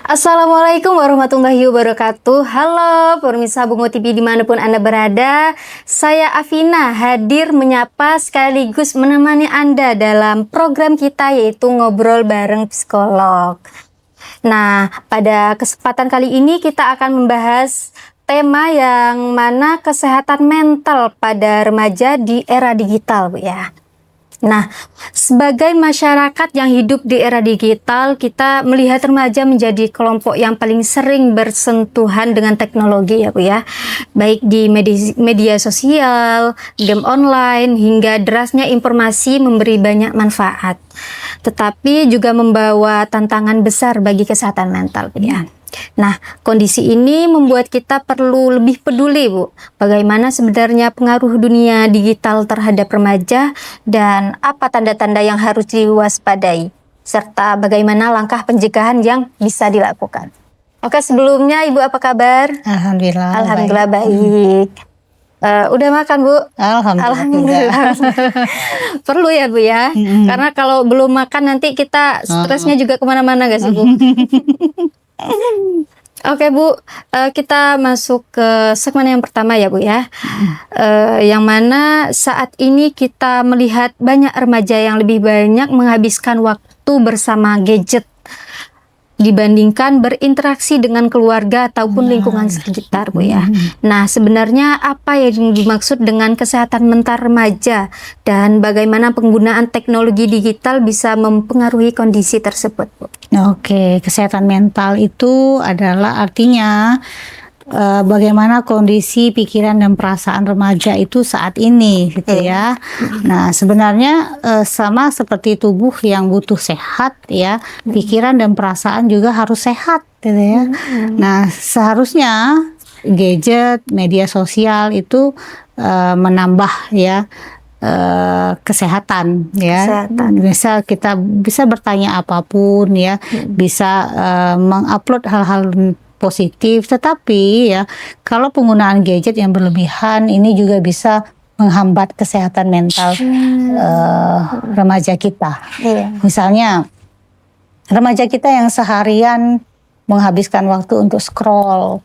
Assalamualaikum warahmatullahi wabarakatuh. Halo pemirsa Bungo TV dimanapun Anda berada. Saya Afina hadir menyapa sekaligus menemani Anda dalam program kita yaitu Ngobrol Bareng Psikolog. Nah, pada kesempatan kali ini kita akan membahas tema yang mana kesehatan mental pada remaja di era digital, Bu ya. Nah, sebagai masyarakat yang hidup di era digital, kita melihat remaja menjadi kelompok yang paling sering bersentuhan dengan teknologi ya Bu ya. Baik di media sosial, game online, hingga derasnya informasi memberi banyak manfaat. Tetapi juga membawa tantangan besar bagi kesehatan mental Bu ya. Nah, kondisi ini membuat kita perlu lebih peduli, Bu. Bagaimana sebenarnya pengaruh dunia digital terhadap remaja dan apa tanda-tanda yang harus diwaspadai, serta bagaimana langkah pencegahan yang bisa dilakukan. Oke, sebelumnya Ibu apa kabar? Alhamdulillah. Alhamdulillah baik. Udah makan, Bu? Alhamdulillah. Perlu ya, Bu ya? Karena kalau belum makan nanti kita stresnya juga kemana-mana gak sih, Bu? Oke Bu, kita masuk ke segmen yang pertama ya Bu ya. Yang mana saat ini kita melihat banyak remaja yang lebih banyak menghabiskan waktu bersama gadget dibandingkan berinteraksi dengan keluarga ataupun lingkungan sekitar Bu ya. Nah, sebenarnya apa yang dimaksud dengan kesehatan mental remaja dan bagaimana penggunaan teknologi digital bisa mempengaruhi kondisi tersebut Bu? Oke, kesehatan mental itu adalah artinya bagaimana kondisi pikiran dan perasaan remaja itu saat ini gitu ya. Nah, sebenarnya sama seperti tubuh yang butuh sehat ya, pikiran dan perasaan juga harus sehat gitu ya. Nah, seharusnya gadget, media sosial itu menambah ya kesehatan ya. Misal kita bisa bertanya apapun ya, bisa mengupload hal-hal positif, tetapi ya kalau penggunaan gadget yang berlebihan ini juga bisa menghambat kesehatan mental remaja kita. Misalnya remaja kita yang seharian menghabiskan waktu untuk scroll,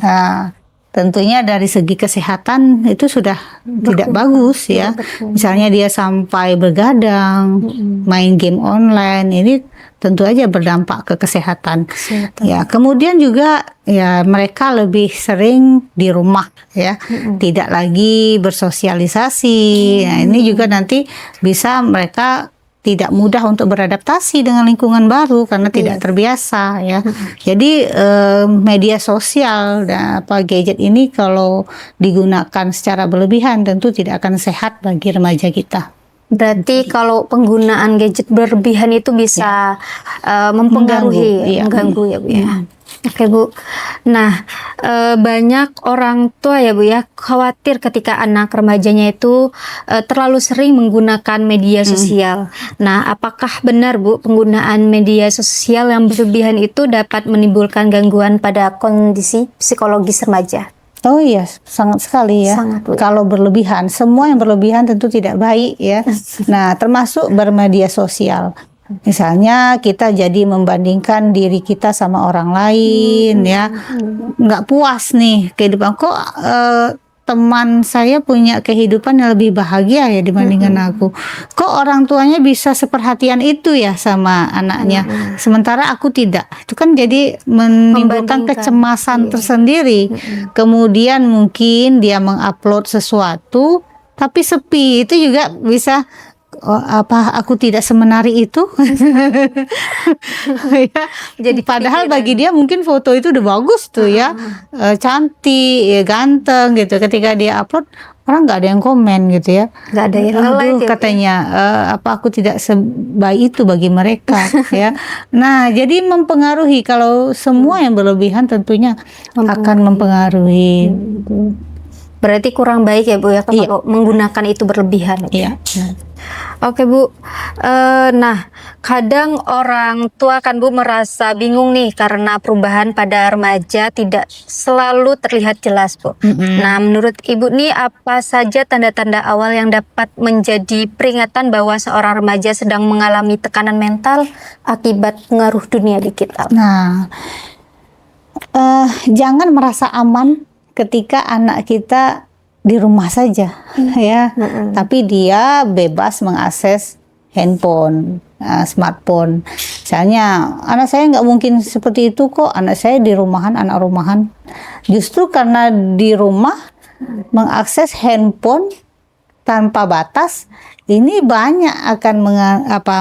nah tentunya dari segi kesehatan itu sudah tidak bagus ya. Misalnya dia sampai bergadang, main game online, ini tentu aja berdampak ke kesehatan. Ya, kemudian juga ya mereka lebih sering di rumah ya, tidak lagi bersosialisasi. Nah, ini juga nanti bisa mereka tidak mudah untuk beradaptasi dengan lingkungan baru karena tidak terbiasa ya. Jadi media sosial dan gadget ini kalau digunakan secara berlebihan tentu tidak akan sehat bagi remaja kita. Berarti kalau penggunaan gadget berlebihan itu bisa mempengaruhi, mengganggu ya Bu ya. Oke Bu. Nah, banyak orang tua ya Bu ya khawatir ketika anak remajanya itu terlalu sering menggunakan media sosial. Nah, apakah benar Bu penggunaan media sosial yang berlebihan itu dapat menimbulkan gangguan pada kondisi psikologis remaja? Oh iya, sangat sekali ya. Kalau berlebihan, semua yang berlebihan tentu tidak baik ya. Nah, termasuk bermedia sosial. Misalnya kita jadi membandingkan diri kita sama orang lain ya, nggak puas nih kehidupan kok teman saya punya kehidupan yang lebih bahagia ya dibandingkan aku. Kok orang tuanya bisa seperhatian itu ya sama anaknya, sementara aku tidak. Itu kan jadi menimbulkan kecemasan tersendiri. Kemudian mungkin dia mengupload sesuatu tapi sepi, itu juga bisa apa aku tidak semenari itu. Ya, jadi padahal bagi dia mungkin foto itu udah bagus tuh ya, cantik ya, ganteng gitu. Ketika dia upload orang nggak ada yang komen gitu ya, nggak ada yang like katanya apa aku tidak sebaik itu bagi mereka ya. Nah, jadi mempengaruhi, kalau semua yang berlebihan tentunya akan mempengaruhi. Berarti kurang baik ya Bu ya kalau menggunakan itu berlebihan. Iya. Oke Bu, nah kadang orang tua kan Bu merasa bingung nih karena perubahan pada remaja tidak selalu terlihat jelas Bu. Nah menurut Ibu nih apa saja tanda-tanda awal yang dapat menjadi peringatan bahwa seorang remaja sedang mengalami tekanan mental akibat pengaruh dunia digital? Nah, jangan merasa aman ketika anak kita di rumah saja, ya. Tapi dia bebas mengakses handphone, smartphone. Misalnya, anak saya nggak mungkin seperti itu kok. Anak saya di rumahan, anak rumahan. Justru karena di rumah mengakses handphone tanpa batas, ini banyak akan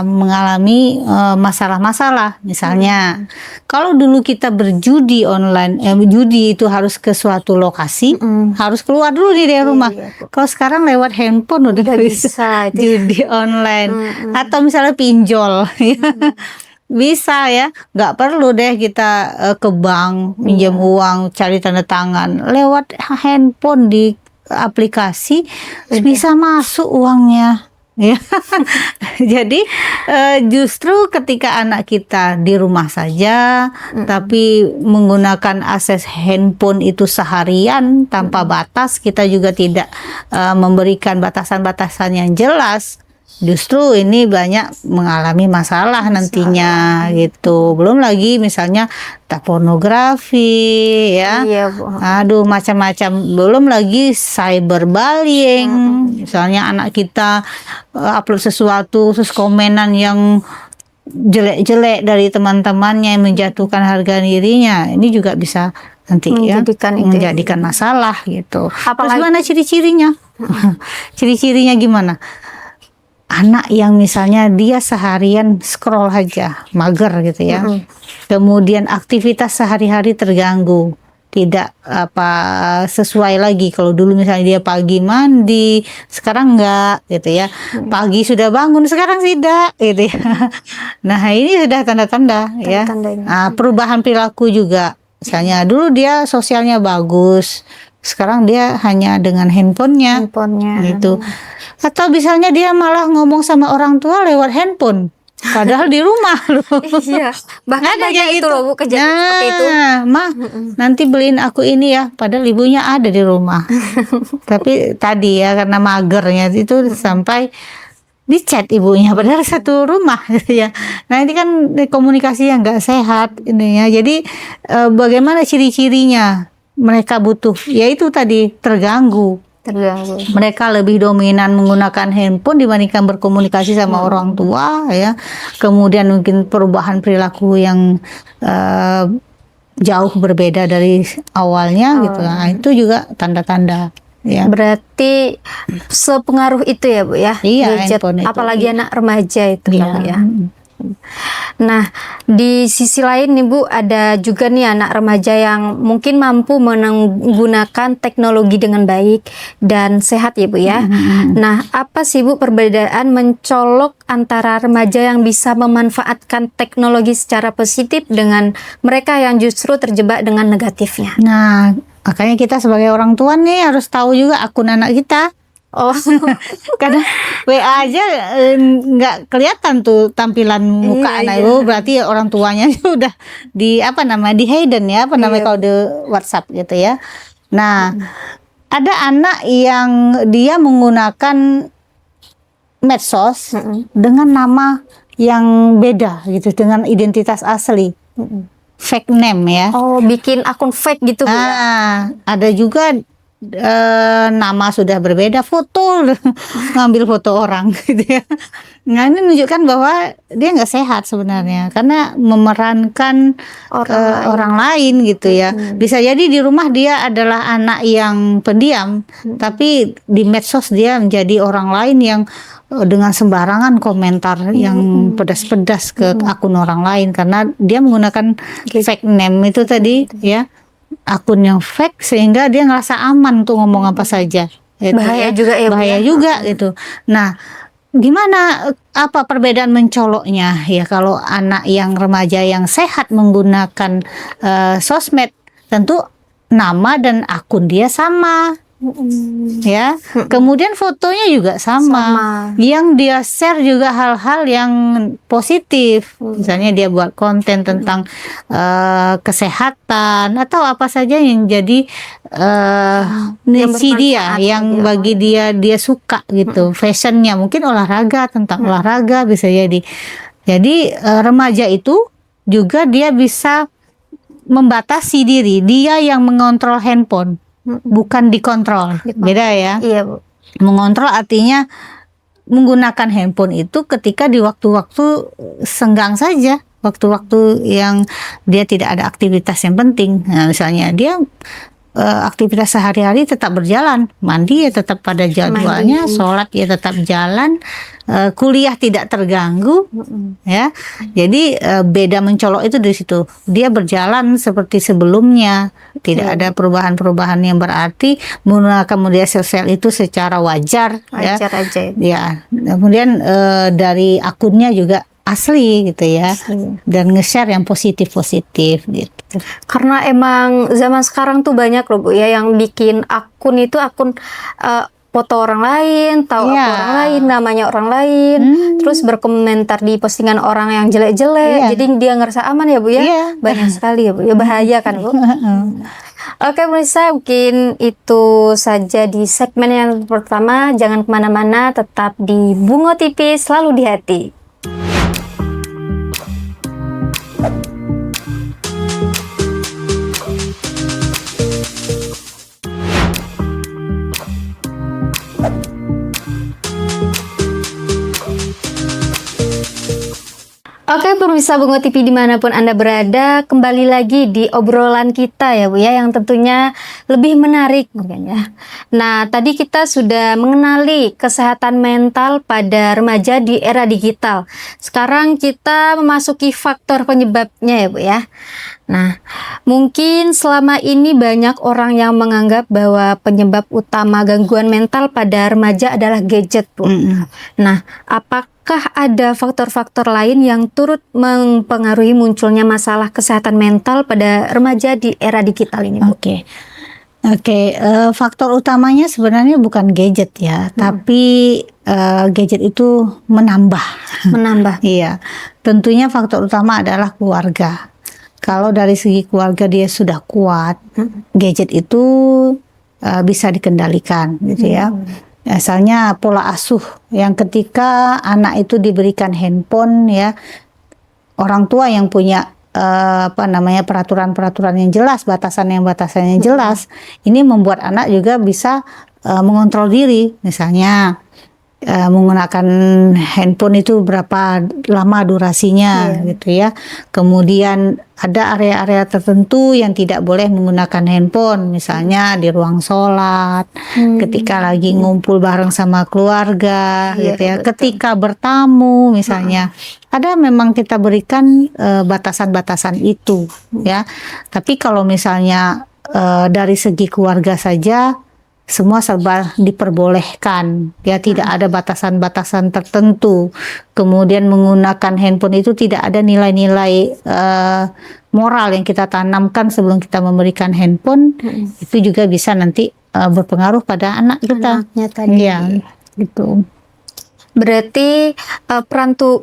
mengalami masalah-masalah. Misalnya, kalau dulu kita berjudi online, judi itu harus ke suatu lokasi, harus keluar dulu nih dari rumah. Kalau sekarang lewat handphone udah bisa judi online, atau misalnya pinjol, bisa ya, nggak perlu deh kita ke bank pinjam uang, cari tanda tangan, lewat handphone di aplikasi bisa masuk uangnya. Ya, jadi justru ketika anak kita di rumah saja, tapi menggunakan akses handphone itu seharian tanpa batas, kita juga tidak memberikan batasan-batasan yang jelas. Justru ini banyak mengalami masalah nantinya gitu. Belum lagi misalnya pornografi ya. Iya, Bu. Aduh macam-macam. Belum lagi cyberbullying. Misalnya anak kita upload sesuatu terus komenan yang jelek-jelek dari teman-temannya yang menjatuhkan harga dirinya. Ini juga bisa nanti menjadikan masalah gitu. Terus gimana ciri-cirinya? Ciri-cirinya gimana? Anak yang misalnya dia seharian scroll aja, mager gitu ya. Kemudian aktivitas sehari-hari terganggu, tidak sesuai lagi. Kalau dulu misalnya dia pagi mandi, sekarang enggak gitu ya. Pagi sudah bangun, sekarang tidak gitu ya. Nah, ini sudah tanda-tanda ya. Nah, perubahan perilaku juga. Misalnya dulu dia sosialnya bagus, sekarang dia hanya dengan handphonenya gitu. Atau misalnya dia malah ngomong sama orang tua lewat handphone, padahal di rumah loh. Iya, bahkan banyak itu loh Bu, kejadian seperti itu. Mah, nanti beliin aku ini ya, padahal ibunya ada di rumah. Tapi tadi ya karena magernya itu sampai di chat ibunya, padahal satu rumah ya. Nah ini kan komunikasi yang nggak sehat ini ya. Jadi bagaimana ciri-cirinya? Mereka butuh, yaitu tadi terganggu. Mereka lebih dominan menggunakan handphone dibandingkan berkomunikasi sama orang tua ya. Kemudian mungkin perubahan perilaku yang jauh berbeda dari awalnya gitu. Nah, itu juga tanda-tanda ya. Berarti sepengaruh itu ya Bu ya, iya, gadget, apalagi anak remaja itu kan ya. Nah, di sisi lain nih Bu, ada juga nih anak remaja yang mungkin mampu menggunakan teknologi dengan baik dan sehat ya Bu ya. Nah, apa sih Bu perbedaan mencolok antara remaja yang bisa memanfaatkan teknologi secara positif dengan mereka yang justru terjebak dengan negatifnya? Nah, makanya kita sebagai orang tua nih harus tahu juga akun anak kita. Karena WA aja nggak kelihatan tuh tampilan muka anak itu, berarti orang tuanya udah di di hidden ya, kalau di WhatsApp gitu ya. Nah, ada anak yang dia menggunakan medsos dengan nama yang beda gitu, dengan identitas asli, fake name ya. Bikin akun fake gitu Bu. Ada juga nama sudah berbeda, foto ngambil foto orang gitu ya. Nah ini menunjukkan bahwa dia nggak sehat sebenarnya karena memerankan orang lain gitu ya. Bisa jadi di rumah dia adalah anak yang pendiam, tapi di medsos dia menjadi orang lain yang dengan sembarangan komentar yang pedas-pedas ke akun orang lain karena dia menggunakan fake name itu tadi ya. Akun yang fake sehingga dia ngerasa aman tuh ngomong apa saja. Bahaya juga ya. Bahaya juga gitu. Nah, gimana apa perbedaan mencoloknya ya kalau anak yang remaja yang sehat menggunakan sosmed, tentu nama dan akun dia sama Ya, kemudian fotonya juga sama. Yang dia share juga hal-hal yang positif. Misalnya dia buat konten tentang kesehatan atau apa saja yang jadi niche dia, yang bagi dia suka gitu. Fashionnya mungkin olahraga, tentang olahraga bisa jadi. Jadi remaja itu juga dia bisa membatasi diri, dia yang mengontrol handphone. Bukan dikontrol, beda ya. Iya, Bu. Mengontrol artinya menggunakan handphone itu ketika di waktu-waktu senggang saja, waktu-waktu yang dia tidak ada aktivitas yang penting. Nah, misalnya dia aktivitas sehari-hari tetap berjalan, mandi ya tetap pada jadwalnya, sholat ya tetap jalan, kuliah tidak terganggu, ya. Jadi beda mencolok itu di situ. Dia berjalan seperti sebelumnya, tidak ada perubahan-perubahan yang berarti, menggunakan media sosial itu secara wajar, ya. Aja. Ya. Kemudian dari akunnya juga asli gitu ya, dan nge-share yang positif-positif gitu. Karena emang zaman sekarang tuh banyak loh, Bu, ya, yang bikin akun itu akun foto orang lain, tahu aku orang lain, namanya orang lain, terus berkomentar di postingan orang yang jelek-jelek. Jadi dia ngerasa aman ya, Bu, ya. Banyak sekali ya, Bu. Ya bahaya kan, Bu. Oke, pemirsa, mungkin itu saja di segmen yang pertama. Jangan kemana-mana, tetap di Bungo TV, selalu di hati. Oke, pemirsa Bungo TV dimanapun Anda berada, kembali lagi di obrolan kita ya, Bu, ya, yang tentunya lebih menarik mungkin ya. Nah, tadi kita sudah mengenali kesehatan mental pada remaja di era digital. Sekarang kita memasuki faktor penyebabnya ya, Bu, ya. Nah, mungkin selama ini banyak orang yang menganggap bahwa penyebab utama gangguan mental pada remaja adalah gadget, Bu. Nah, apakah ada faktor-faktor lain yang turut mempengaruhi munculnya masalah kesehatan mental pada remaja di era digital ini, Bu? Oke, faktor utamanya sebenarnya bukan gadget ya, tapi gadget itu menambah. Iya, tentunya faktor utama adalah keluarga. Kalau dari segi keluarga dia sudah kuat, gadget itu bisa dikendalikan, gitu ya. Asalnya pola asuh yang ketika anak itu diberikan handphone, ya, orang tua yang punya peraturan-peraturan yang jelas, batasan yang jelas, ini membuat anak juga bisa mengontrol diri. Misalnya menggunakan handphone itu berapa lama durasinya, gitu ya. Kemudian ada area-area tertentu yang tidak boleh menggunakan handphone, misalnya di ruang sholat, ketika lagi ngumpul bareng sama keluarga, gitu ya. Ketika bertamu misalnya, ada memang kita berikan batasan-batasan itu, ya. Tapi kalau misalnya dari segi keluarga saja, semua serba diperbolehkan, ya, tidak ada batasan-batasan tertentu. Kemudian menggunakan handphone itu tidak ada nilai-nilai moral yang kita tanamkan sebelum kita memberikan handphone. Itu juga bisa nanti berpengaruh pada anak kita. Anaknya tadi. Ya, gitu. Berarti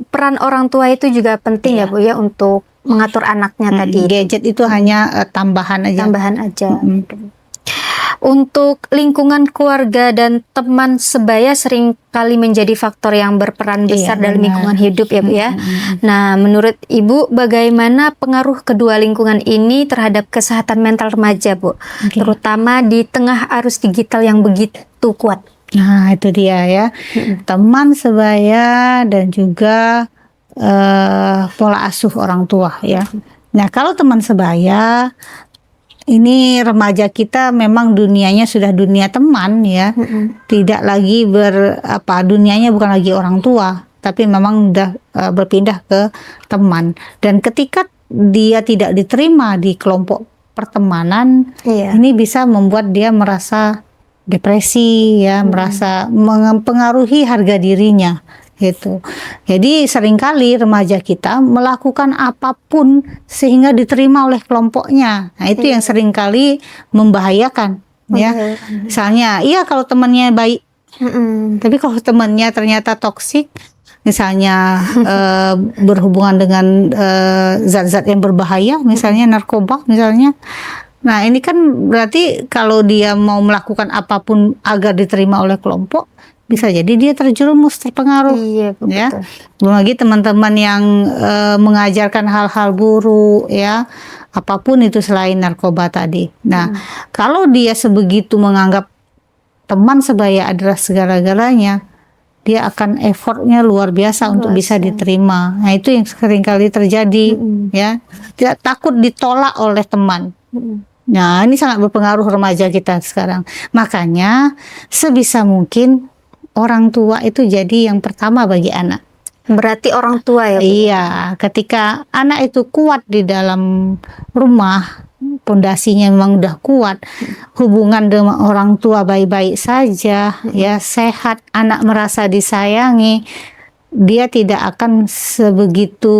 peran orang tua itu juga penting ya, Bu, ya, untuk mengatur anaknya tadi. Gadget itu hanya tambahan aja. Untuk lingkungan keluarga dan teman sebaya sering kali menjadi faktor yang berperan besar dalam lingkungan hidup ya, Bu, ya. Nah, menurut Ibu bagaimana pengaruh kedua lingkungan ini terhadap kesehatan mental remaja, Bu? Terutama di tengah arus digital yang begitu kuat. Nah, itu dia ya. Teman sebaya dan juga pola asuh orang tua, ya. Nah, kalau teman sebaya, ini remaja kita memang dunianya sudah dunia teman, ya. Tidak lagi dunianya bukan lagi orang tua, tapi memang udah berpindah ke teman. Dan ketika dia tidak diterima di kelompok pertemanan, ini bisa membuat dia merasa depresi, ya, merasa mempengaruhi harga dirinya. Gitu. Jadi seringkali remaja kita melakukan apapun sehingga diterima oleh kelompoknya. Nah, itu yang seringkali membahayakan ya. Misalnya, iya kalau temannya baik, tapi kalau temannya ternyata toksik, misalnya berhubungan dengan zat-zat yang berbahaya, misalnya narkoba, misalnya. Nah, ini kan berarti kalau dia mau melakukan apapun agar diterima oleh kelompok, bisa jadi dia terjerumus, terpengaruh. Iya, ya. betul. Belum lagi teman-teman yang mengajarkan hal-hal buruk, ya, apapun itu selain narkoba tadi. Nah, kalau dia sebegitu menganggap teman sebaya adalah segala-galanya, dia akan effortnya luar biasa untuk bisa diterima. Nah, itu yang seringkali terjadi, ya. Tidak takut ditolak oleh teman. Nah, ini sangat berpengaruh remaja kita sekarang. Makanya sebisa mungkin orang tua itu jadi yang pertama bagi anak. Berarti orang tua ya, Bu? Iya, ketika anak itu kuat di dalam rumah, pondasinya memang udah kuat, hubungan dengan orang tua baik-baik saja, ya, sehat, anak merasa disayangi, dia tidak akan sebegitu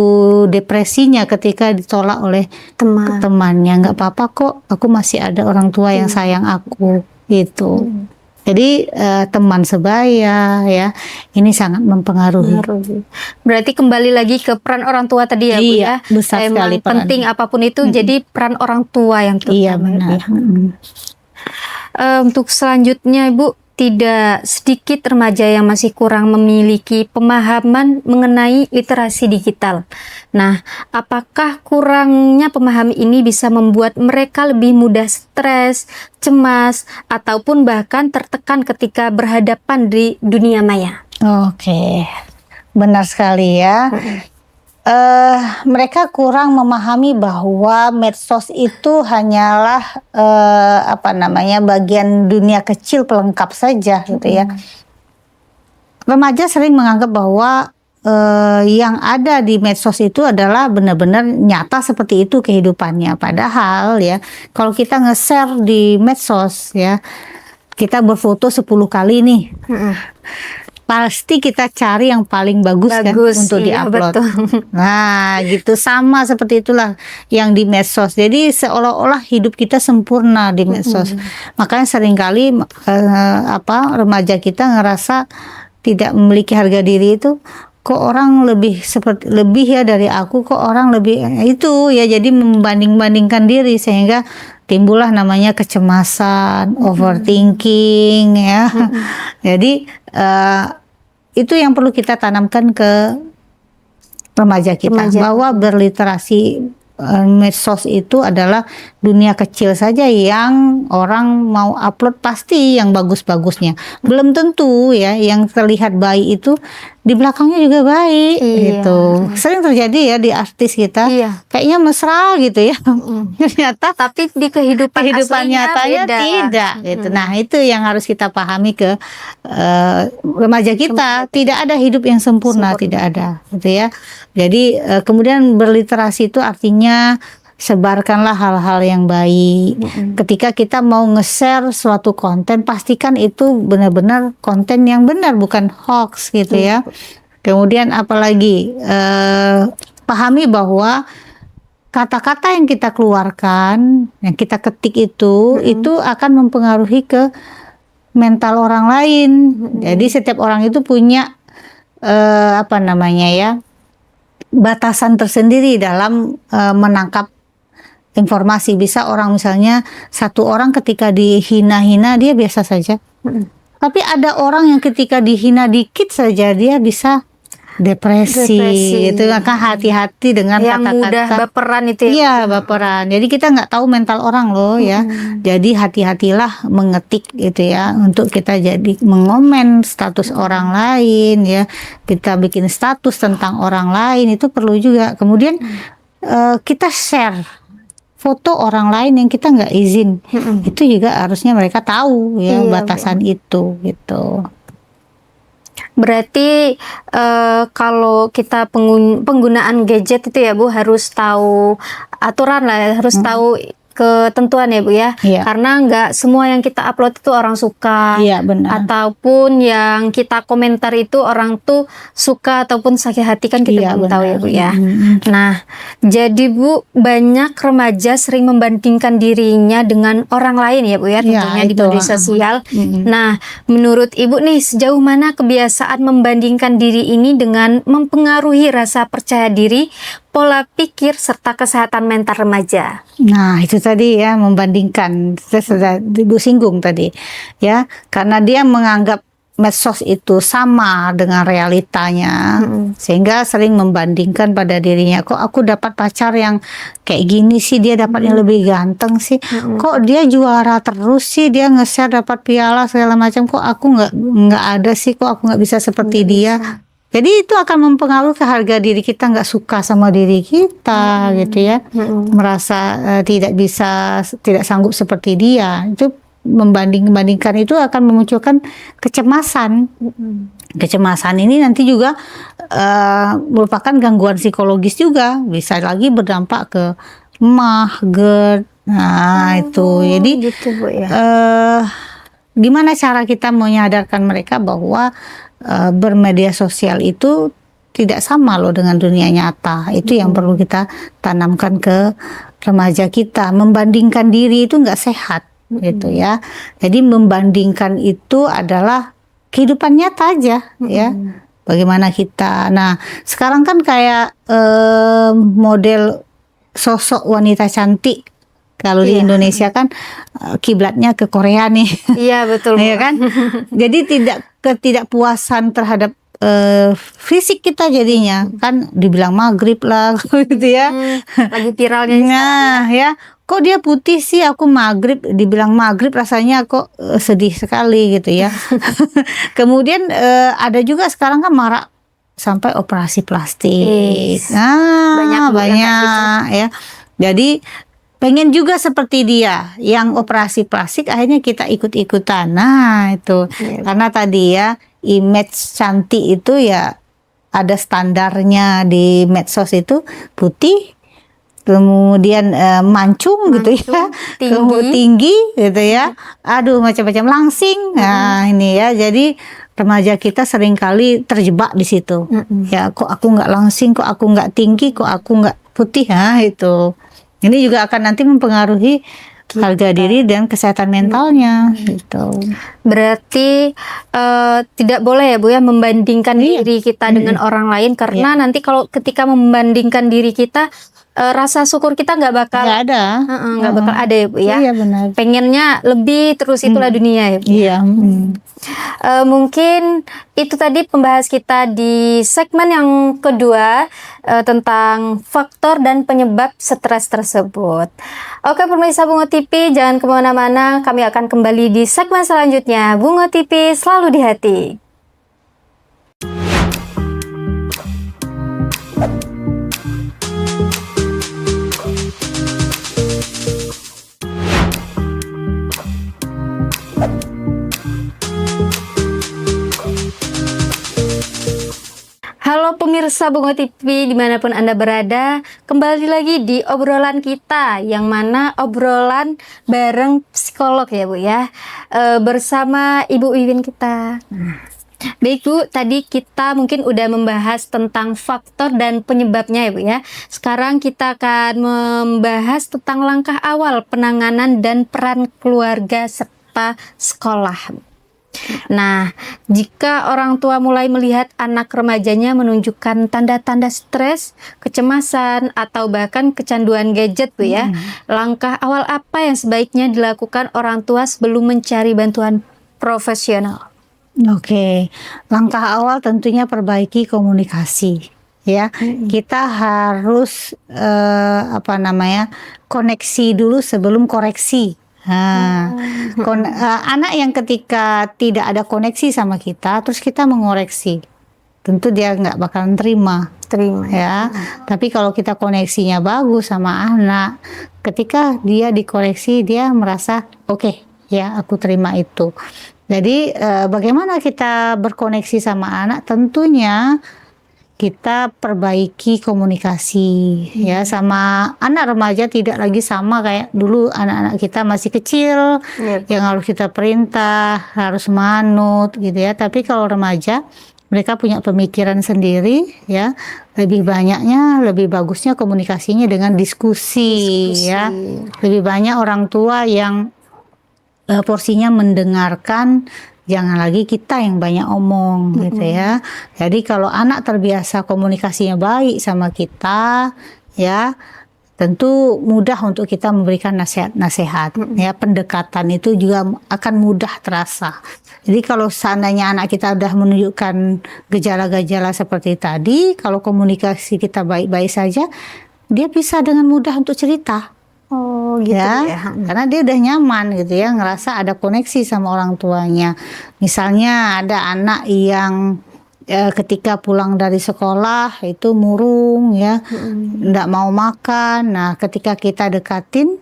depresinya ketika ditolak oleh temannya. Nggak apa-apa kok, aku masih ada orang tua yang sayang aku, gitu. Jadi teman sebaya, ya, ini sangat mempengaruhi. Berarti kembali lagi ke peran orang tua tadi ya, Bu, Iya, ya. besar sekali peran. Penting apapun itu, jadi peran orang tua yang terutama. Iya, benar. Untuk selanjutnya, Ibu, tidak sedikit remaja yang masih kurang memiliki pemahaman mengenai literasi digital. Nah, apakah kurangnya pemahaman ini bisa membuat mereka lebih mudah stres, cemas, ataupun bahkan tertekan ketika berhadapan di dunia maya? Oke, benar sekali ya. Mereka kurang memahami bahwa medsos itu hanyalah bagian dunia kecil pelengkap saja, gitu ya. Remaja sering menganggap bahwa yang ada di medsos itu adalah benar-benar nyata seperti itu kehidupannya. Padahal ya, kalau kita nge-share di medsos, ya, kita berfoto 10 kali nih. Pasti kita cari yang paling bagus kan untuk diupload. Nah, gitu, sama seperti itulah yang di medsos. Jadi seolah-olah hidup kita sempurna di medsos. Makanya seringkali remaja kita ngerasa tidak memiliki harga diri itu. Kok orang lebih ya dari aku, kok orang lebih itu ya, jadi membanding-bandingkan diri sehingga timbullah namanya kecemasan, overthinking, ya. Jadi itu yang perlu kita tanamkan ke remaja kita, bahwa berliterasi medsos itu adalah dunia kecil saja yang orang mau upload pasti yang bagus-bagusnya. Belum tentu ya yang terlihat baik itu di belakangnya juga baik, gitu. Sering terjadi ya di artis kita, kayaknya mesra gitu ya, ternyata tapi di kehidupan nyatanya tidak, gitu. Nah, itu yang harus kita pahami ke remaja kita. Tidak ada hidup yang sempurna, tidak ada, gitu ya. Jadi kemudian berliterasi itu artinya sebarkanlah hal-hal yang baik. Ketika kita mau nge-share suatu konten, pastikan itu benar-benar konten yang benar, bukan hoax, gitu ya. Kemudian apalagi pahami bahwa kata-kata yang kita keluarkan, yang kita ketik itu akan mempengaruhi ke mental orang lain. Jadi setiap orang itu punya batasan tersendiri dalam menangkap informasi. Bisa orang, misalnya satu orang ketika dihina-hina dia biasa saja, tapi ada orang yang ketika dihina dikit saja dia bisa depresi. Gitu. Maka hati-hati dengan kata-kata yang mudah baperan itu ya. Iya, baperan. Jadi kita nggak tahu mental orang loh, ya. Jadi hati-hatilah mengetik gitu ya, untuk kita jadi mengomen status orang lain, ya. Kita bikin status tentang orang lain itu perlu juga. Kemudian kita share foto orang lain yang kita nggak izin, itu juga harusnya mereka tahu ya, batasan itu, gitu. Berarti kalau kita penggunaan gadget itu ya, Bu, harus tahu aturan lah, harus tahu ketentuan ya Bu ya. Iya. Karena nggak semua yang kita upload itu orang suka. Iya, benar. Ataupun yang kita komentar itu orang tuh suka ataupun sakit hati kan kita Iya, belum tahu ya benar. Bu ya. Mm-mm. Nah, jadi Bu, banyak remaja sering membandingkan dirinya dengan orang lain ya Bu ya, Iya, tentunya di itu. media sosial. Mm-mm. Nah, menurut Ibu nih, sejauh mana kebiasaan membandingkan diri ini dengan mempengaruhi rasa percaya diri, pola pikir, serta kesehatan mental remaja? Nah, itu tadi ya, membandingkan. Saya sudah Ibu singgung tadi. Ya, karena dia menganggap medsos itu sama dengan realitanya, sehingga sering membandingkan pada dirinya. Kok aku dapat pacar yang kayak gini sih, dia dapat yang lebih ganteng sih. Kok dia juara terus sih, dia nge-share dapat piala segala macam. Kok aku nggak ada sih, kok aku nggak bisa seperti dia. Jadi itu akan mempengaruhi ke harga diri kita, nggak suka sama diri kita, gitu ya. Merasa tidak sanggup seperti dia. Itu membandingkan itu akan memunculkan kecemasan. Kecemasan ini nanti juga merupakan gangguan psikologis juga, bisa lagi berdampak ke emah, GERD. Nah, itu. Jadi gitu Bu ya. gimana cara kita menyadarkan mereka bahwa bermedia sosial itu tidak sama loh dengan dunia nyata. Itu yang perlu kita tanamkan ke remaja kita. Membandingkan diri itu nggak sehat, gitu ya. Jadi membandingkan itu adalah kehidupan nyata aja, ya. Bagaimana kita. Nah, sekarang kan kayak model sosok wanita cantik. Kalau di Indonesia kan kiblatnya ke Korea nih. Iya betul Bu. Ya kan? Jadi ketidakpuasan terhadap fisik kita jadinya kan dibilang maghrib lah gitu ya. Lagi viralnya Nah ya, kok dia putih sih, aku maghrib, dibilang maghrib rasanya kok sedih sekali gitu ya. Kemudian ada juga sekarang kan marak sampai operasi plastik. Nah, banyak ya. Jadi pengen juga seperti dia yang operasi plastik, akhirnya kita ikut-ikutan. Nah itu karena tadi ya, image cantik itu ya ada standarnya di medsos itu, putih, kemudian mancung gitu ya, tinggi gitu ya, aduh macam-macam, langsing. Nah ini ya, jadi remaja kita seringkali terjebak di situ. Ya, kok aku nggak langsing, kok aku nggak tinggi, kok aku nggak putih. Nah itu. Ini juga akan nanti mempengaruhi harga diri dan kesehatan mentalnya, gitu. Berarti tidak boleh ya Bu ya membandingkan diri kita dengan orang lain, karena nanti kalau ketika membandingkan diri kita, rasa syukur kita nggak bakal ada, nggak bakal ada ya Bu ya. Iya benar. Pengennya lebih terus, itulah dunia ya Bu. Iya. Mungkin itu tadi pembahas kita di segmen yang kedua tentang faktor dan penyebab stres tersebut. Oke pemirsa Bungo TV, jangan kemana-mana, kami akan kembali di segmen selanjutnya. Bungo TV selalu di hati. Halo pemirsa Bungo TV dimanapun Anda berada, kembali lagi di obrolan kita, yang mana obrolan bareng psikolog ya Bu ya, bersama Ibu Wiwin kita. Baik Bu, tadi kita mungkin udah membahas tentang faktor dan penyebabnya ya Bu ya. Sekarang kita akan membahas tentang langkah awal penanganan dan peran keluarga serta sekolah. Nah, jika orang tua mulai melihat anak remajanya menunjukkan tanda-tanda stres, kecemasan, atau bahkan kecanduan gadget Bu ya, langkah awal apa yang sebaiknya dilakukan orang tua sebelum mencari bantuan profesional? Oke, langkah awal tentunya perbaiki komunikasi. Ya, kita harus koneksi dulu sebelum koreksi. Nah, anak yang ketika tidak ada koneksi sama kita, terus kita mengoreksi, tentu dia nggak bakalan terima ya. Tapi kalau kita koneksinya bagus sama anak, ketika dia dikoreksi, dia merasa oke, ya aku terima itu. Jadi bagaimana kita berkoneksi sama anak? Tentunya kita perbaiki komunikasi ya sama anak remaja, tidak lagi sama kayak dulu anak-anak kita masih kecil yang harus kita perintah, harus manut gitu ya. Tapi kalau remaja mereka punya pemikiran sendiri ya, lebih banyaknya, lebih bagusnya komunikasinya dengan diskusi. Ya. Lebih banyak orang tua yang porsinya mendengarkan, jangan lagi kita yang banyak omong gitu ya. Jadi kalau anak terbiasa komunikasinya baik sama kita ya, tentu mudah untuk kita memberikan nasihat-nasihat ya. Pendekatan itu juga akan mudah terasa. Jadi kalau seandainya anak kita sudah menunjukkan gejala-gejala seperti tadi, kalau komunikasi kita baik-baik saja, dia bisa dengan mudah untuk cerita. Oh gitu ya. Karena dia udah nyaman gitu ya, ngerasa ada koneksi sama orang tuanya. Misalnya ada anak yang ketika pulang dari sekolah itu murung ya, nggak mau makan. Nah ketika kita dekatin,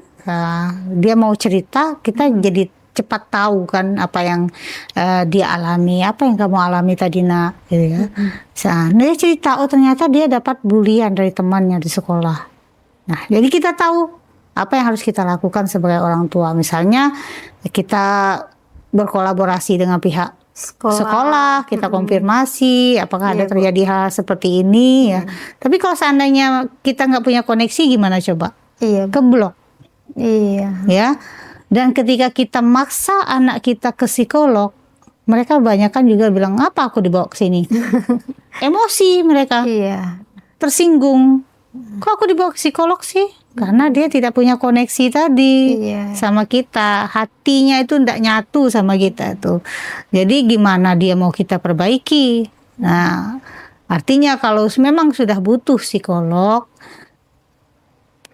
dia mau cerita, kita jadi cepat tahu kan apa yang dia alami, apa yang kamu alami tadi nak, gitu ya. Nah dia cerita, oh ternyata dia dapat bulian dari temannya di sekolah. Nah jadi kita tahu apa yang harus kita lakukan sebagai orang tua. Misalnya kita berkolaborasi dengan pihak sekolah, kita konfirmasi apakah ada terjadi hal seperti ini ya. Tapi kalau seandainya kita nggak punya koneksi gimana coba? Keblok. Ya. Dan ketika kita maksa anak kita ke psikolog, mereka kebanyakan juga bilang, apa aku dibawa ke sini? Emosi mereka. Tersinggung. Kok aku dibawa ke psikolog sih? Karena dia tidak punya koneksi tadi sama kita, hatinya itu tidak nyatu sama kita tuh. Jadi gimana dia mau kita perbaiki? Nah, artinya kalau memang sudah butuh psikolog,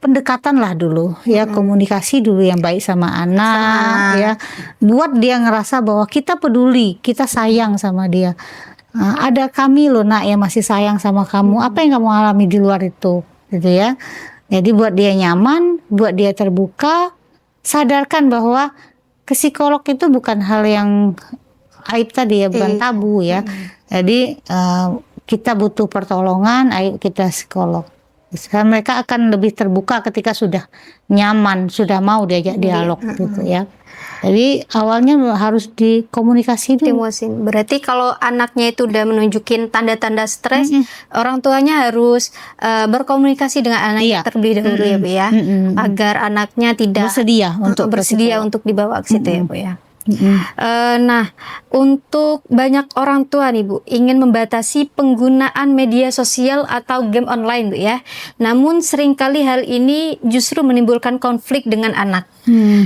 pendekatanlah dulu ya, komunikasi dulu yang baik sama anak ya, buat dia ngerasa bahwa kita peduli, kita sayang sama dia. Nah, ada kami loh nak yang masih sayang sama kamu, apa yang kamu alami di luar itu, gitu ya. Jadi buat dia nyaman, buat dia terbuka, sadarkan bahwa ke psikolog itu bukan hal yang aib tadi ya, bukan tabu ya. Jadi kita butuh pertolongan, ayo kita psikolog. Mereka akan lebih terbuka ketika sudah nyaman, sudah mau diajak dialog gitu ya. Jadi awalnya harus dikomunikasi dulu. Berarti kalau anaknya itu udah menunjukin tanda-tanda stres, orang tuanya harus berkomunikasi dengan anaknya terlebih dahulu ya Bu ya, agar anaknya tidak bersedia untuk dibawa ke situ ya Bu ya. Nah, untuk banyak orang tua nih Bu, ingin membatasi penggunaan media sosial atau game online Bu ya. Namun seringkali hal ini justru menimbulkan konflik dengan anak.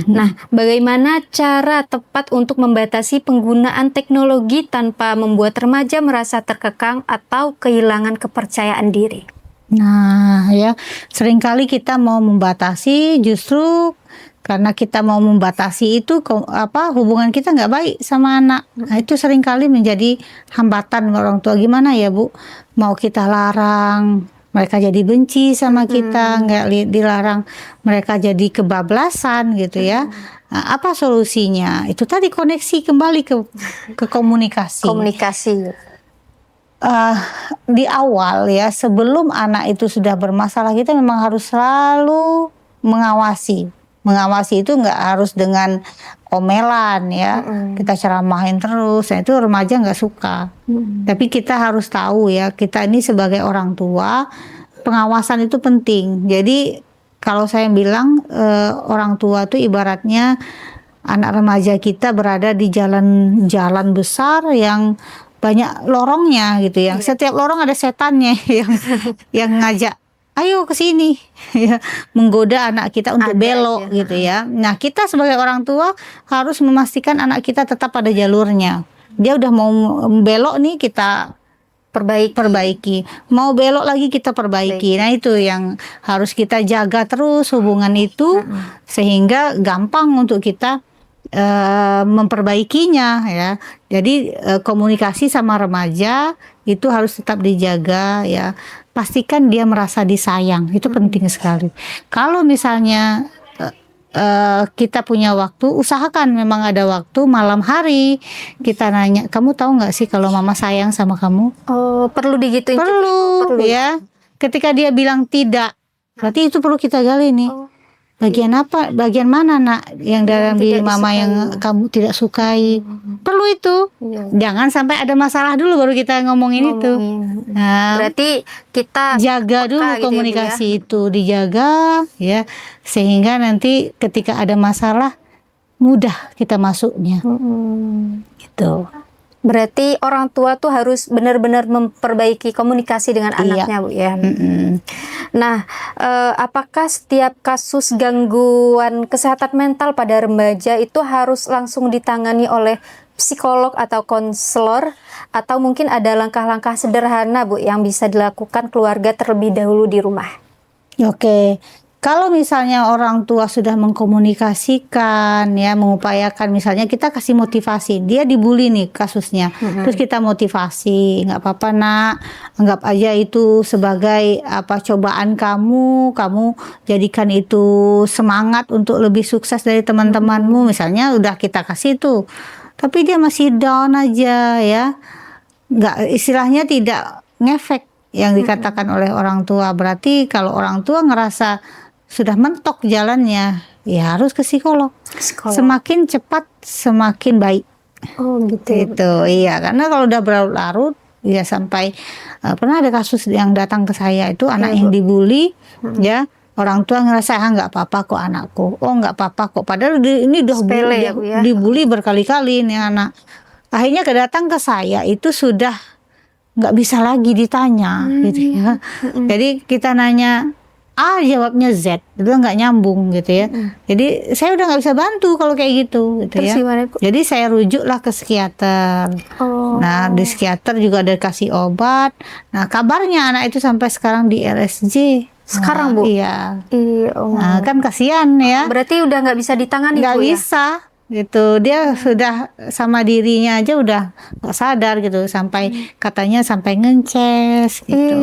Nah, bagaimana cara tepat untuk membatasi penggunaan teknologi tanpa membuat remaja merasa terkekang atau kehilangan kepercayaan diri? Nah, ya, seringkali kita mau membatasi justru karena kita mau membatasi itu hubungan kita nggak baik sama anak. Nah, itu seringkali menjadi hambatan orang tua. Gimana ya Bu? Mau kita larang, mereka jadi benci sama kita, nggak dilarang, mereka jadi kebablasan gitu ya. Nah, apa solusinya? Itu tadi koneksi kembali ke komunikasi. Di awal ya, sebelum anak itu sudah bermasalah, kita memang harus selalu mengawasi. Mengawasi itu nggak harus dengan omelan ya, kita ceramahin terus, nah itu remaja nggak suka. Tapi kita harus tahu ya, kita ini sebagai orang tua, pengawasan itu penting. Jadi kalau saya bilang orang tua itu ibaratnya anak remaja kita berada di jalan besar yang banyak lorongnya gitu ya. Setiap lorong ada setannya yang ngajak, ayo ke sini ya, menggoda anak kita untuk belok gitu ya. Nah, kita sebagai orang tua harus memastikan anak kita tetap pada jalurnya. Dia udah mau belok nih, kita perbaiki. Mau belok lagi kita perbaiki. Nah, itu yang harus kita jaga terus hubungan itu sehingga gampang untuk kita memperbaikinya ya. Jadi komunikasi sama remaja itu harus tetap dijaga ya. Pastikan dia merasa disayang, itu penting sekali. Kalau misalnya kita punya waktu, usahakan memang ada waktu malam hari kita nanya, kamu tahu nggak sih kalau mama sayang sama kamu? Oh, perlu digituin. Perlu ya. Ketika dia bilang tidak, berarti itu perlu kita gali nih. Oh. Bagian apa? Bagian mana nak yang dalam diri mama yang kamu tidak sukai? Perlu itu. Jangan sampai ada masalah dulu baru kita ngomongin itu. Nah, berarti kita jaga dulu gitu komunikasi itu, dijaga ya, sehingga nanti ketika ada masalah mudah kita masuknya. Gitu. Berarti orang tua tuh harus benar-benar memperbaiki komunikasi dengan anaknya, Bu ya. Nah, apakah setiap kasus gangguan kesehatan mental pada remaja itu harus langsung ditangani oleh psikolog atau konselor, atau mungkin ada langkah-langkah sederhana, Bu, yang bisa dilakukan keluarga terlebih dahulu di rumah? Oke. Kalau misalnya orang tua sudah mengkomunikasikan ya, mengupayakan, misalnya kita kasih motivasi, dia dibully nih kasusnya, terus kita motivasi, nggak apa-apa nak, anggap aja itu sebagai cobaan kamu jadikan itu semangat untuk lebih sukses dari teman-temanmu, misalnya udah kita kasih tuh, tapi dia masih down aja ya, nggak, istilahnya tidak ngefek yang dikatakan oleh orang tua. Berarti kalau orang tua ngerasa sudah mentok jalannya, ya harus ke psikolog. Semakin cepat semakin baik. Oh gitu. Itu iya, karena kalau udah berlarut-larut ya, sampai pernah ada kasus yang datang ke saya itu anak yang dibully ya, orang tua ngerasa nggak apa-apa kok anakku, oh nggak apa-apa kok, padahal ini udah dibully berkali-kali nih anak. Akhirnya kedatang ke saya itu sudah nggak bisa lagi ditanya gitu ya. Jadi kita nanya A, jawabnya Z, itu nggak nyambung gitu ya. Jadi saya udah nggak bisa bantu kalau kayak gitu ya. Jadi saya rujuklah ke psikiater. Nah di psikiater juga ada kasih obat. Nah kabarnya anak itu sampai sekarang di RSJ. Sekarang Bu? Iya. Nah kan kasihan ya. Berarti udah nggak bisa ditangani, nggak Bu, bisa. Gitu, dia sudah sama dirinya aja udah nggak sadar gitu, sampai katanya sampai ngences gitu.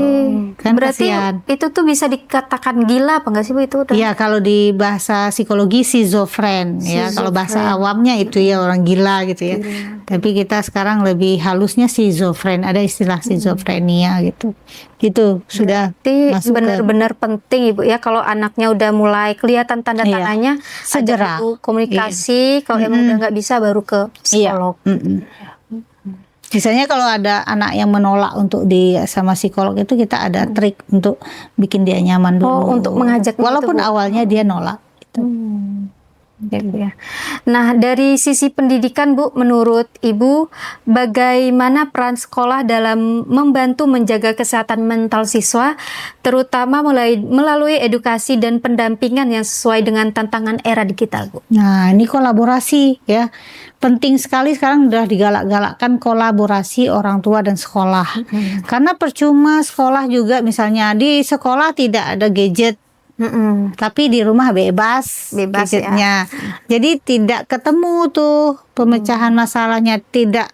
Kan berarti kasihan. Itu tuh bisa dikatakan gila apa enggak sih Bu itu? Iya, kalau di bahasa psikologi schizofren ya, kalau bahasa awamnya itu ya orang gila gitu ya. Tapi kita sekarang lebih halusnya schizofren, ada istilah schizofrenia gitu. Gitu sudah benar-benar penting Ibu ya, kalau anaknya udah mulai kelihatan tanda-tandanya segera komunikasi. Kalau emang udah nggak bisa baru ke psikolog. Misalnya kalau ada anak yang menolak untuk sama psikolog itu, kita ada trik untuk bikin dia nyaman dulu. Untuk mengajak walaupun awalnya dia nolak. Gitu. Gitu ya. Nah, dari sisi pendidikan Bu, menurut Ibu bagaimana peran sekolah dalam membantu menjaga kesehatan mental siswa, terutama melalui edukasi dan pendampingan yang sesuai dengan tantangan era digital, Bu? Nah, ini kolaborasi ya. Penting sekali sekarang udah digalak-galakkan kolaborasi orang tua dan sekolah. Karena percuma sekolah juga, misalnya di sekolah tidak ada gadget, tapi di rumah bebas gadgetnya. Jadi tidak ketemu tuh pemecahan masalahnya, tidak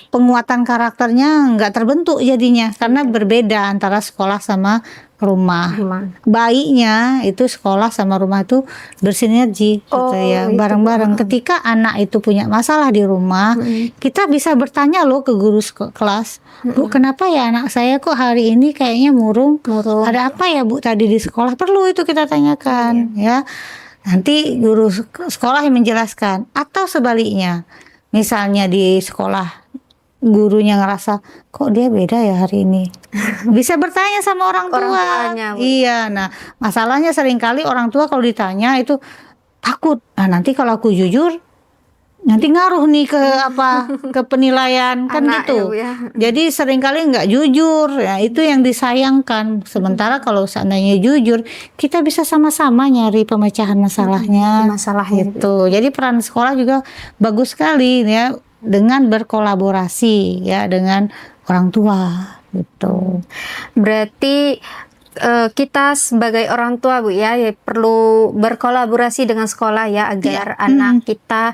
penguatan karakternya nggak terbentuk jadinya, karena berbeda antara sekolah sama rumah. Baiknya itu sekolah sama rumah itu bersinergi gitu ya, bareng-bareng. Ketika anak itu punya masalah di rumah, kita bisa bertanya loh ke guru kelas, Bu, kenapa ya anak saya kok hari ini kayaknya murung? Ada apa ya Bu tadi di sekolah? Perlu itu kita tanyakan ya. Nanti guru sekolah yang menjelaskan. Atau sebaliknya, misalnya di sekolah gurunya ngerasa kok dia beda ya hari ini, bisa bertanya sama orang tua. Iya, nah masalahnya seringkali orang tua kalau ditanya itu takut. Nah nanti kalau aku jujur nanti ngaruh nih ke penilaian kan gitu ya. Jadi seringkali nggak jujur ya, itu yang disayangkan. Sementara kalau seandainya jujur, kita bisa sama-sama nyari pemecahan masalahnya itu. Jadi peran sekolah juga bagus sekali ya, dengan berkolaborasi ya dengan orang tua gitu. Berarti kita sebagai orang tua Bu ya, perlu berkolaborasi dengan sekolah ya agar anak kita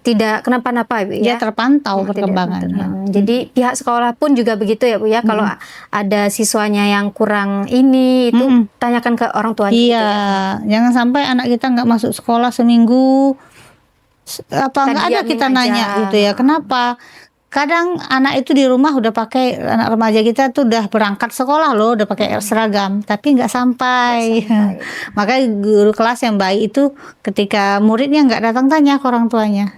tidak kenapa-napa Bu Dia ya. terpantau Tidak perkembangannya. terpantau. Jadi pihak sekolah pun juga begitu ya Bu ya. Kalau ada siswanya yang kurang ini itu tanyakan ke orang tuanya. Iya, gitu ya. jangan sampai anak kita nggak masuk sekolah seminggu, apa nggak ada Diamin kita aja. nanya gitu ya. Kenapa? Kadang anak itu di rumah udah pakai, anak remaja kita tuh udah berangkat sekolah loh, udah pakai seragam, tapi nggak sampai. Makanya guru kelas yang baik itu ketika muridnya nggak datang tanya ke orang tuanya,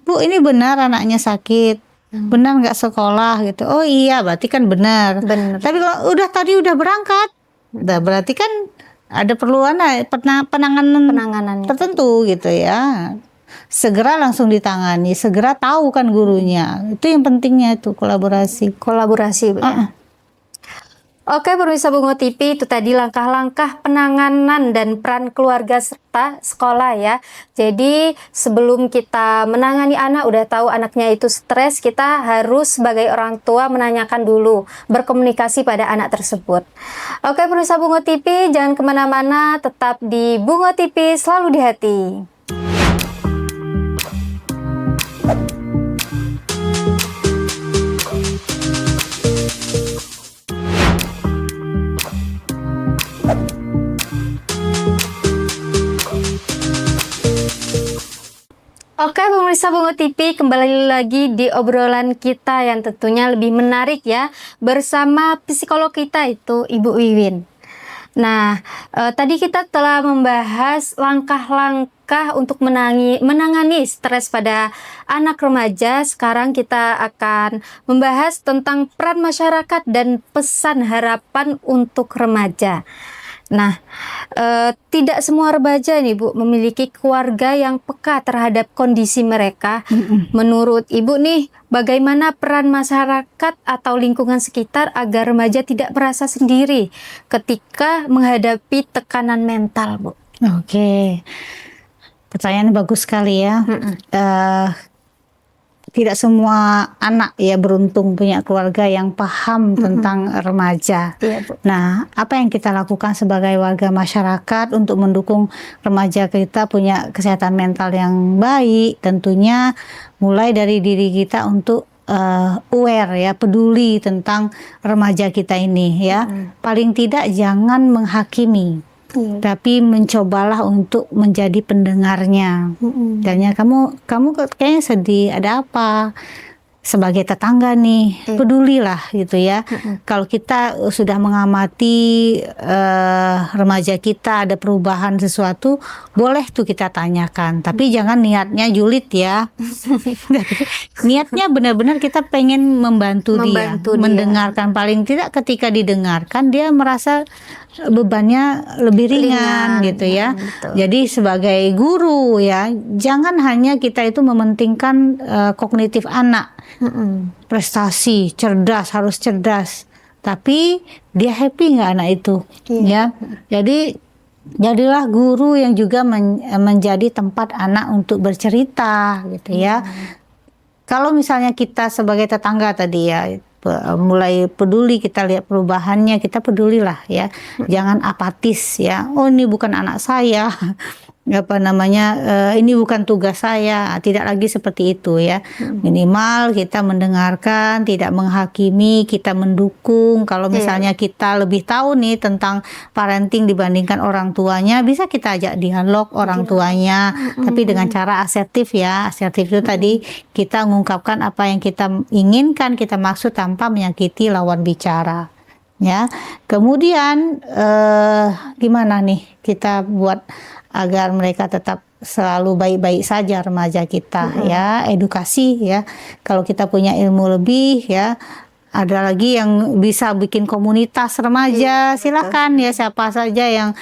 Bu ini benar anaknya sakit, benar nggak sekolah gitu. Oh iya, berarti kan benar. Benar. Tapi kalau tadi udah berangkat, berarti kan ada perluan penanganan tertentu gitu ya. Segera langsung ditangani, segera tahu kan gurunya. Itu yang pentingnya itu kolaborasi. Kolaborasi Bu ya. Oke, pemirsa Bungo TV, itu tadi langkah-langkah penanganan dan peran keluarga serta sekolah ya. Jadi sebelum kita menangani anak, udah tahu anaknya itu stres, kita harus sebagai orang tua menanyakan dulu, berkomunikasi pada anak tersebut. Oke, pemirsa Bungo TV, jangan kemana-mana, tetap di Bungo TV, selalu di hati. Oke, pemirsa Bungo TV, kembali lagi di obrolan kita yang tentunya lebih menarik ya, bersama psikolog kita itu Ibu Wiwin. Nah, tadi kita telah membahas langkah-langkah untuk menangani stres pada anak remaja. Sekarang kita akan membahas tentang peran masyarakat dan pesan harapan untuk remaja. Nah, tidak semua remaja nih Bu memiliki keluarga yang peka terhadap kondisi mereka. Menurut Ibu nih, bagaimana peran masyarakat atau lingkungan sekitar agar remaja tidak merasa sendiri ketika menghadapi tekanan mental, Bu? Oke, pertanyaan bagus sekali ya. Tidak semua anak ya beruntung punya keluarga yang paham tentang remaja. Iya, Bu. Nah, apa yang kita lakukan sebagai warga masyarakat untuk mendukung remaja kita punya kesehatan mental yang baik? Tentunya mulai dari diri kita untuk aware ya, peduli tentang remaja kita ini ya. Paling tidak jangan menghakimi. Tapi mencobalah untuk menjadi pendengarnya. Tanya kamu kayaknya sedih, ada apa? Sebagai tetangga nih, pedulilah gitu ya. Kalau kita sudah mengamati remaja kita ada perubahan sesuatu, boleh tuh kita tanyakan. Tapi jangan niatnya julid ya. Niatnya benar-benar kita pengen membantu dia, mendengarkan. Paling tidak ketika didengarkan dia merasa bebannya lebih ringan gitu ya. Jadi sebagai guru ya, jangan hanya kita itu mementingkan kognitif anak. Prestasi, cerdas, harus cerdas. Tapi dia happy nggak anak itu? Ya. Jadi jadilah guru yang juga menjadi tempat anak untuk bercerita gitu ya. Kalau misalnya kita sebagai tetangga tadi ya, mulai peduli, kita lihat perubahannya, kita pedulilah ya. Jangan apatis ya. Oh ini bukan anak saya. Apa namanya, ini bukan tugas saya. Tidak lagi seperti itu ya. Minimal kita mendengarkan, tidak menghakimi, kita mendukung. Kalau misalnya kita lebih tahu nih tentang parenting dibandingkan orang tuanya, bisa kita ajak dialog orang tuanya, tapi dengan cara asertif ya. Asertif itu tadi kita mengungkapkan apa yang kita inginkan, kita maksud tanpa menyakiti lawan bicara. Ya, kemudian gimana nih kita buat agar mereka tetap selalu baik-baik saja remaja kita ya, edukasi ya. Kalau kita punya ilmu lebih ya, ada lagi yang bisa bikin komunitas remaja, silakan ya, siapa saja yang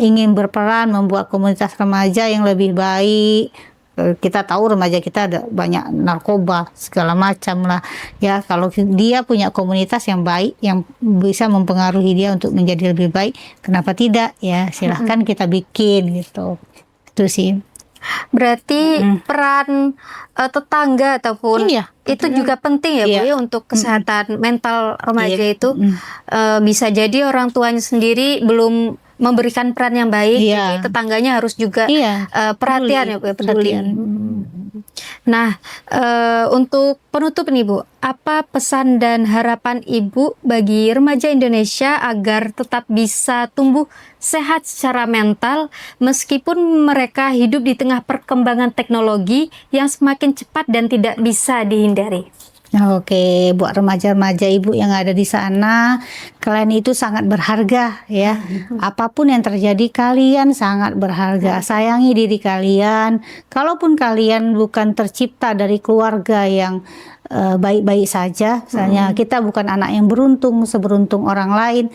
ingin berperan membuat komunitas remaja yang lebih baik. Kita tahu remaja kita ada banyak narkoba segala macam lah ya. Kalau dia punya komunitas yang baik yang bisa mempengaruhi dia untuk menjadi lebih baik, kenapa tidak ya, silahkan kita bikin gitu. Itu sih. Berarti peran tetangga ataupun Iya, itu juga penting ya Bu Iya. ya untuk kesehatan mental remaja Iya. itu. Bisa jadi orang tuanya sendiri belum memberikan peran yang baik, Iya. jadi tetangganya harus juga Iya, perhatian ya Bu ya, peduli. perhatian. Nah, untuk penutup nih Bu, apa pesan dan harapan Ibu bagi remaja Indonesia agar tetap bisa tumbuh sehat secara mental meskipun mereka hidup di tengah perkembangan teknologi yang semakin cepat dan tidak bisa dihindari? Oke, buat remaja-remaja ibu yang ada di sana, kalian itu sangat berharga ya. Apapun yang terjadi, kalian sangat berharga. Sayangi diri kalian. Kalaupun kalian bukan tercipta dari keluarga yang baik-baik saja, misalnya kita bukan anak yang beruntung seberuntung orang lain.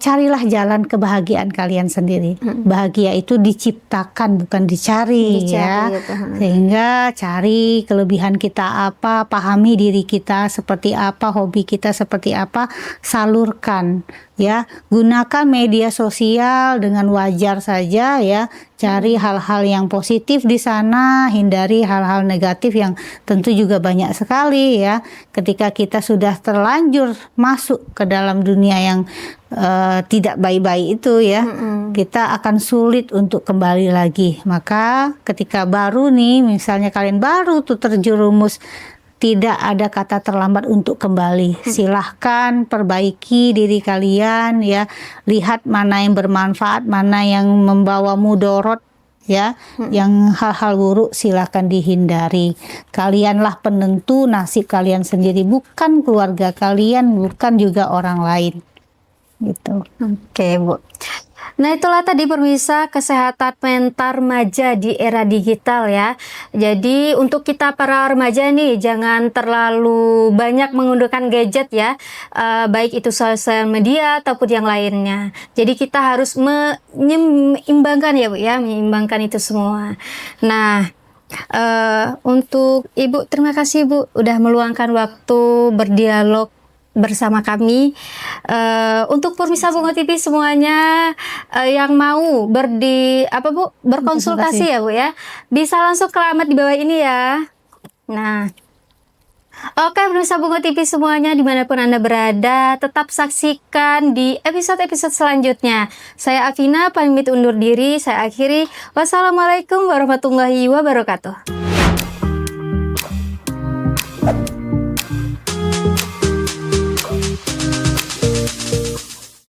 Carilah jalan kebahagiaan kalian sendiri. Bahagia itu diciptakan bukan dicari ya. Gitu. Sehingga cari kelebihan kita apa, pahami diri kita seperti apa, hobi kita seperti apa, salurkan ya. Gunakan media sosial dengan wajar saja ya. Cari hal-hal yang positif di sana, hindari hal-hal negatif yang tentu juga banyak sekali ya. Ketika kita sudah terlanjur masuk ke dalam dunia yang tidak baik-baik itu ya, kita akan sulit untuk kembali lagi. Maka ketika baru nih, misalnya kalian baru tuh terjerumus, tidak ada kata terlambat untuk kembali. Silahkan perbaiki diri kalian ya. Lihat mana yang bermanfaat, mana yang membawa mudorot ya. Yang hal-hal buruk silahkan dihindari. Kalianlah penentu nasib kalian sendiri, bukan keluarga kalian, bukan juga orang lain. Gitu. Oke Bu. Nah itulah tadi pemirsa kesehatan mental remaja di era digital ya. Jadi untuk kita para remaja nih jangan terlalu banyak menggunakan gadget ya, baik itu sosial media ataupun yang lainnya. Jadi kita harus menyeimbangkan ya Bu ya, menyeimbangkan itu semua. Nah untuk Ibu, terima kasih Bu udah meluangkan waktu berdialog bersama kami. Untuk pemirsa Bungo TV semuanya yang mau berkonsultasi ya Bu ya, bisa langsung ke alamat di bawah ini ya. Nah, oke pemirsa Bungo TV semuanya dimanapun Anda berada, tetap saksikan di episode-episode selanjutnya. Saya Afina pamit undur diri, saya akhiri. Wassalamualaikum warahmatullahi wabarakatuh.